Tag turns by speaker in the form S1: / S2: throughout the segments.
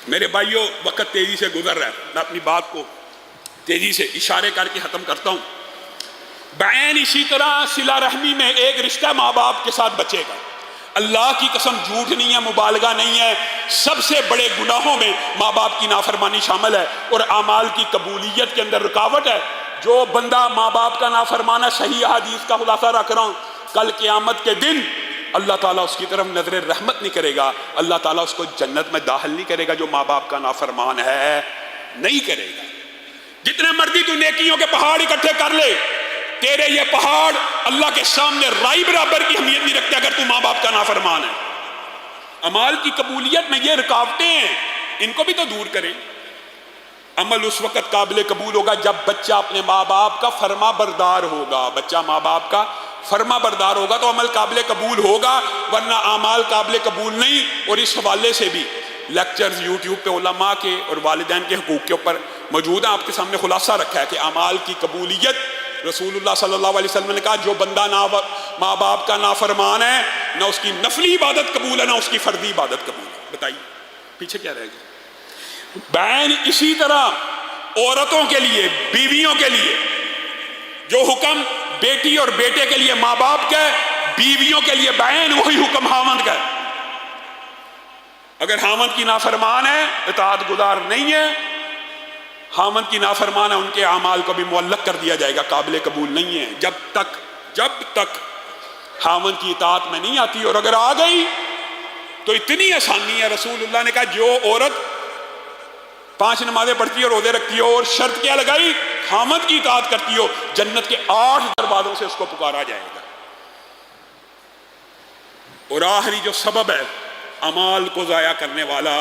S1: میرے بھائیوں، وقت تیزی سے گزر رہا ہے، میں اپنی بات کو تیزی سے اشارے کر کے ختم کرتا ہوں۔ بعین اسی طرح صلہ رحمی میں ایک رشتہ ماں باپ کے ساتھ بچے گا۔ اللہ کی قسم جھوٹ نہیں ہے، مبالغہ نہیں ہے، سب سے بڑے گناہوں میں ماں باپ کی نافرمانی شامل ہے اور اعمال کی قبولیت کے اندر رکاوٹ ہے۔ جو بندہ ماں باپ کا نافرمانہ، صحیح حدیث کا خلاصہ رکھ رہا ہوں، کل قیامت کے دن اللہ تعالیٰ اس کی طرف نظر رحمت نہیں کرے گا، اللہ تعالیٰ اس کو جنت میں داخل نہیں کرے گا۔ جو ماں باپ کا نافرمان ہے نہیں کرے گا۔ جتنے مرضی تو نیکیوں کے پہاڑ اکٹھے کر لے، تیرے یہ پہاڑ اللہ کے سامنے رائی برابر کی اہمیت نہیں رکھتے اگر تو ماں باپ کا نافرمان ہے۔ عمال کی قبولیت میں یہ رکاوٹیں ہیں، ان کو بھی تو دور کریں۔ عمل اس وقت قابل قبول ہوگا جب بچہ اپنے ماں باپ کا فرما بردار ہوگا۔ بچہ ماں باپ کا فرما بردار ہوگا تو عمل قابل قبول ہوگا، ورنہ اعمال قابل قبول نہیں۔ اور اس حوالے سے بھی لیکچرز یوٹیوب پہ علماء کے اور والدین کے حقوق کے اوپر موجود ہیں، آپ کے سامنے خلاصہ رکھا ہے کہ اعمال کی قبولیت، رسول اللہ صلی اللہ علیہ وسلم نے کہا جو بندہ ماں باپ کا نافرمان ہے، نہ اس کی نفلی عبادت قبول ہے نہ اس کی فردی عبادت قبول ہے۔ بتائیے پیچھے کیا رہے گا؟ بعین اسی طرح عورتوں کے لیے، بیویوں کے لیے جو حکم بیٹی اور بیٹے کے لیے ماں باپ کا ہے، بیویوں کے لیے بعین وہی حکم خاوند کا ہے۔ اگر خاوند کی نافرمان ہے، اطاعت گزار نہیں ہے، خاوند کی نافرمان ہے، ان کے اعمال کو بھی معلق کر دیا جائے گا، قابل قبول نہیں ہے جب تک خاوند کی اطاعت میں نہیں آتی۔ اور اگر آ گئی تو اتنی آسانی ہے، رسول اللہ نے کہا جو عورت 5 نمازیں پڑھتی ہے اور روزے رکھتی ہو اور شرط کیا لگائی، خاوند کی اطاعت کرتی ہو، جنت کے 8 دروازوں سے اس کو پکارا جائے گا۔ اور آخری جو سبب ہے اعمال کو ضائع کرنے والا،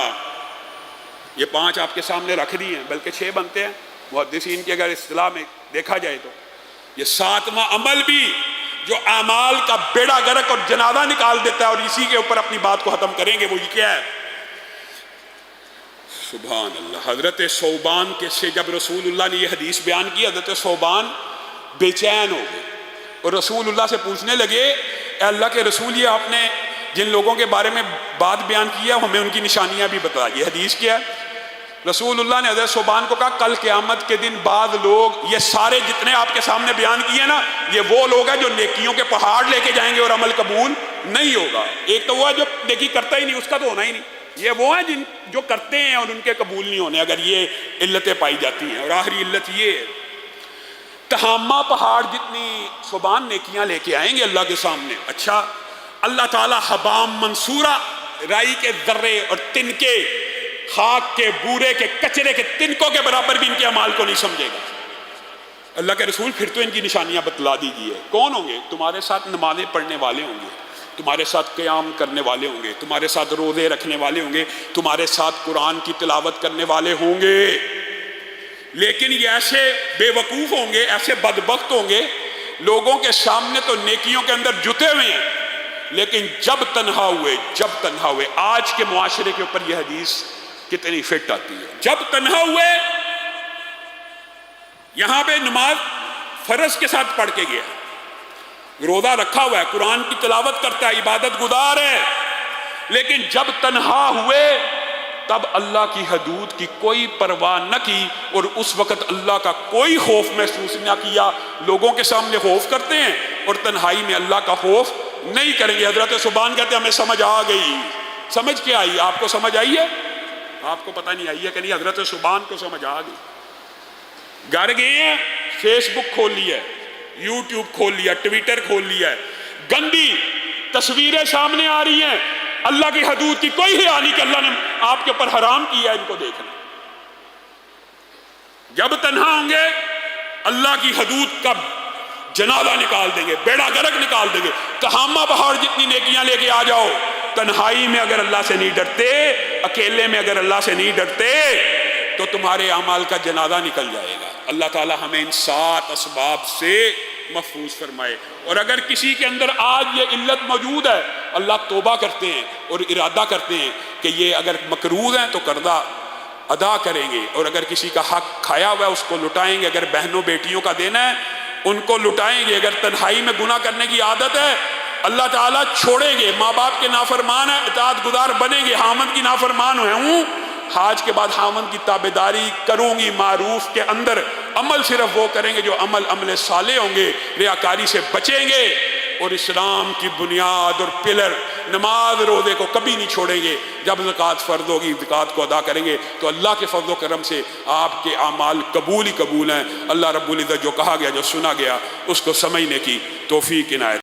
S1: یہ 5 آپ کے سامنے رکھ دی ہیں، بلکہ 6 بنتے ہیں محدثین کی اگر اصطلاح میں دیکھا جائے تو۔ یہ 7واں عمل بھی جو اعمال کا بیڑا گرک اور جنازہ نکال دیتا ہے، اور اسی کے اوپر اپنی بات کو ختم کریں گے، وہ یہ کیا ہے؟ سبحان اللہ۔ حضرت ثوبان کے سے جب رسول اللہ نے یہ حدیث بیان کی، حضرت ثوبان بے چین ہو گئے اور رسول اللہ سے پوچھنے لگے، اے اللہ کے رسول، یہ آپ نے جن لوگوں کے بارے میں بات بیان کی ہے ہمیں ان کی نشانیاں بھی بتائیے، حدیث کیا ہے؟ رسول اللہ نے حضرت ثوبان کو کہا کل قیامت کے دن بعض لوگ، یہ سارے جتنے آپ کے سامنے بیان کیے نا، یہ وہ لوگ ہیں جو نیکیوں کے پہاڑ لے کے جائیں گے اور عمل قبول نہیں ہوگا۔ ایک تو وہ ہے جو نیکی کرتا ہی نہیں، اس کا تو ہونا ہی نہیں۔ یہ وہ ہیں جو کرتے ہیں اور ان کے قبول نہیں ہونے، اگر یہ علتیں پائی جاتی ہیں۔ اور آخری علت یہ ہے، تہامہ پہاڑ جتنی ثوبان نیکیاں لے کے آئیں گے اللہ کے سامنے، اچھا اللہ تعالیٰ حبام منصورہ، رائی کے ذرے اور تنکے، خاک کے بورے کے کچرے کے تنکوں کے برابر بھی ان کے اعمال کو نہیں سمجھے گا۔ اللہ کے رسول پھر تو ان کی نشانیاں بتلا دیجیے۔ کون ہوں گے؟ تمہارے ساتھ نمازیں پڑھنے والے ہوں گے، تمہارے ساتھ قیام کرنے والے ہوں گے، تمہارے ساتھ روزے رکھنے والے ہوں گے، تمہارے ساتھ قرآن کی تلاوت کرنے والے ہوں گے، لیکن یہ ایسے بے وقوف ہوں گے، ایسے بدبخت ہوں گے، لوگوں کے سامنے تو نیکیوں کے اندر جتے ہوئے ہیں، لیکن جب تنہا ہوئے آج کے معاشرے کے اوپر یہ حدیث کتنی فٹ آتی ہے۔ جب تنہا ہوئے، یہاں پہ نماز فرض کے ساتھ پڑھ کے گیا، روزہ رکھا ہوا ہے، قرآن کی تلاوت کرتا ہے، عبادت گزار ہے، لیکن جب تنہا ہوئے تب اللہ کی حدود کی کوئی پرواہ نہ کی اور اس وقت اللہ کا کوئی خوف محسوس نہ کیا۔ لوگوں کے سامنے خوف کرتے ہیں اور تنہائی میں اللہ کا خوف نہیں کریں گے۔ حضرت ثوبان کہتے ہیں ہمیں سمجھ آ گئی۔ سمجھ کیا آئی؟ آپ کو سمجھ آئی ہے؟ آپ کو پتہ نہیں آئی ہے کہ نہیں، حضرت ثوبان کو سمجھ آ گئی۔ گھر گئے ہیں، فیس بک کھول لیا ہے، یوٹیوب کھول لیا، ٹویٹر کھول لیا ہے، گندی تصویریں سامنے آ رہی ہیں، اللہ کی حدود کی کوئی خیال نہیں کہ اللہ نے آپ کے اوپر حرام کیا ہے ان کو دیکھنا۔ جب تنہا ہوں گے اللہ کی حدود کا جنازہ نکال دیں گے، بیڑا گرک نکال دیں گے۔ تہامہ پہاڑ جتنی نیکیاں لے کے آ جاؤ، تنہائی میں اگر اللہ سے نہیں ڈرتے، اکیلے میں اگر اللہ سے نہیں ڈرتے تو تمہارے اعمال کا جنازہ نکل جائے گا۔ اللہ تعالی ہمیں ان 7 اسباب سے محفوظ فرمائے۔ اور اگر کسی کے اندر آج یہ علت موجود ہے، اللہ توبہ کرتے ہیں اور ارادہ کرتے ہیں کہ یہ اگر مقروض ہیں تو قرضہ ادا کریں گے، اور اگر کسی کا حق کھایا ہوا ہے اس کو لٹائیں گے، اگر بہنوں بیٹیوں کا دینا ہے ان کو لٹائیں گے، اگر تنہائی میں گناہ کرنے کی عادت ہے اللہ تعالیٰ چھوڑیں گے، ماں باپ کے نافرمان ہیں اطاعت گزار بنیں گے، خاوند کی نافرمان ہوں حاج کے بعد خاوند کی تابعداری کروں گی معروف کے اندر، عمل صرف وہ کریں گے جو عمل صالح ہوں گے، ریاکاری سے بچیں گے، اور اسلام کی بنیاد اور پلر نماز روزے کو کبھی نہیں چھوڑیں گے۔ جب زکوٰۃ فرض ہوگی زکوٰۃ کو ادا کریں گے تو اللہ کے فضل و کرم سے آپ کے اعمال قبول ہی قبول ہیں۔ اللہ رب العزت جو کہا گیا، جو سنا گیا، اس کو سمجھنے کی توفیق عنایت